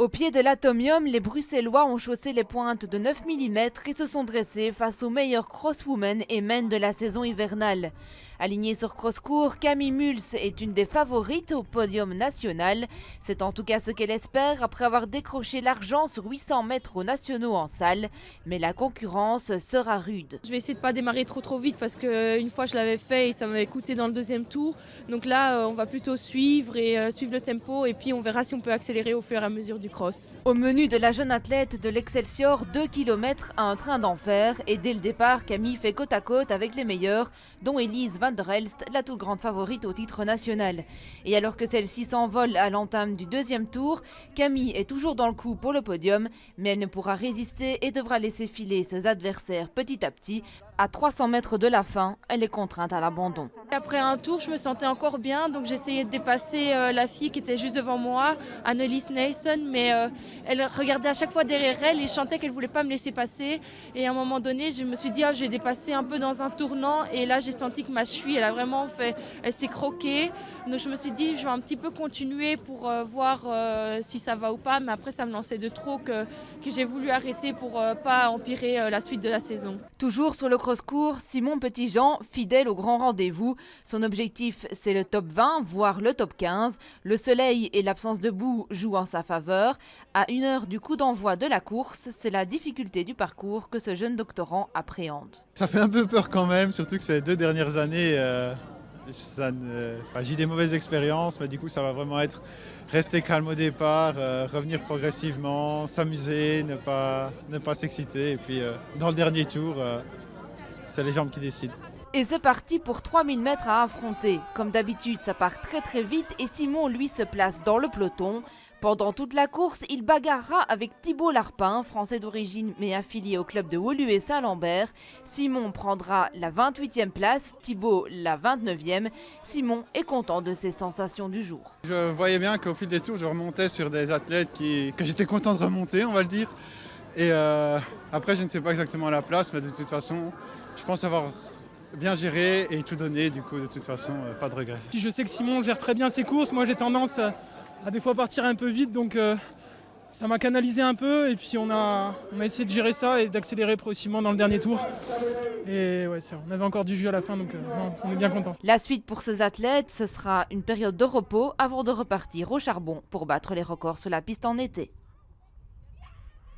Au pied de l'Atomium, les Bruxellois ont chaussé les pointes de 9 mm et se sont dressés face aux meilleurs crosswomen et men de la saison hivernale. Alignée sur cross-court, Camille Muls est une des favorites au podium national. C'est en tout cas ce qu'elle espère après avoir décroché l'argent sur 800 mètres aux nationaux en salle. Mais la concurrence sera rude. Je vais essayer de ne pas démarrer trop vite parce qu'une fois je l'avais fait et ça m'avait coûté dans le deuxième tour. Donc là, on va plutôt suivre le tempo et puis on verra si on peut accélérer au fur et à mesure du cross. Au menu de la jeune athlète de l'Excelsior, 2 km à un train d'enfer. Et dès le départ, Camille fait côte à côte avec les meilleurs, dont Elise Van der Elst, la toute grande favorite au titre national. Et alors que celle-ci s'envole à l'entame du deuxième tour, Camille est toujours dans le coup pour le podium, mais elle ne pourra résister et devra laisser filer ses adversaires petit à petit. À 300 mètres de la fin, elle est contrainte à l'abandon. Après un tour, je me sentais encore bien, donc j'essayais de dépasser la fille qui était juste devant moi, Annelies Nason, mais elle regardait à chaque fois derrière elle et chantait qu'elle ne voulait pas me laisser passer. Et à un moment donné, je me suis dit, je vais dépasser un peu dans un tournant, et là j'ai senti que ma cheville, elle s'est croquée. Donc je me suis dit, je vais un petit peu continuer pour voir si ça va ou pas, mais après ça me lançait de trop que j'ai voulu arrêter pour pas empirer la suite de la saison. Toujours sur le cross-court, Simon Petitjean, fidèle au grand rendez-vous. Son objectif, c'est le top 20, voire le top 15. Le soleil et l'absence de boue jouent en sa faveur. À 1 heure du coup d'envoi de la course, c'est la difficulté du parcours que ce jeune doctorant appréhende. Ça fait un peu peur quand même, surtout que ces 2 dernières années, j'ai eu des mauvaises expériences, mais du coup ça va vraiment être rester calme au départ, revenir progressivement, s'amuser, ne pas s'exciter. Et puis dans le dernier tour, c'est les jambes qui décident. Et c'est parti pour 3000 mètres à affronter. Comme d'habitude, ça part très vite et Simon, lui, se place dans le peloton. Pendant toute la course, il bagarrera avec Thibaut Larpin, français d'origine mais affilié au club de Wolu et Saint-Lambert. Simon prendra la 28e place, Thibaut la 29e. Simon est content de ses sensations du jour. Je voyais bien qu'au fil des tours, je remontais sur des athlètes que j'étais content de remonter, on va le dire. Et après, je ne sais pas exactement la place, mais de toute façon, je pense avoir bien géré et tout donné, du coup, de toute façon, pas de regret. Puis je sais que Simon gère très bien ses courses. Moi, j'ai tendance à des fois partir un peu vite, donc ça m'a canalisé un peu. Et puis on a essayé de gérer ça et d'accélérer progressivement dans le dernier tour. Et ouais, on avait encore du jus à la fin, donc non, on est bien contents. La suite pour ces athlètes, ce sera une période de repos avant de repartir au charbon pour battre les records sur la piste en été.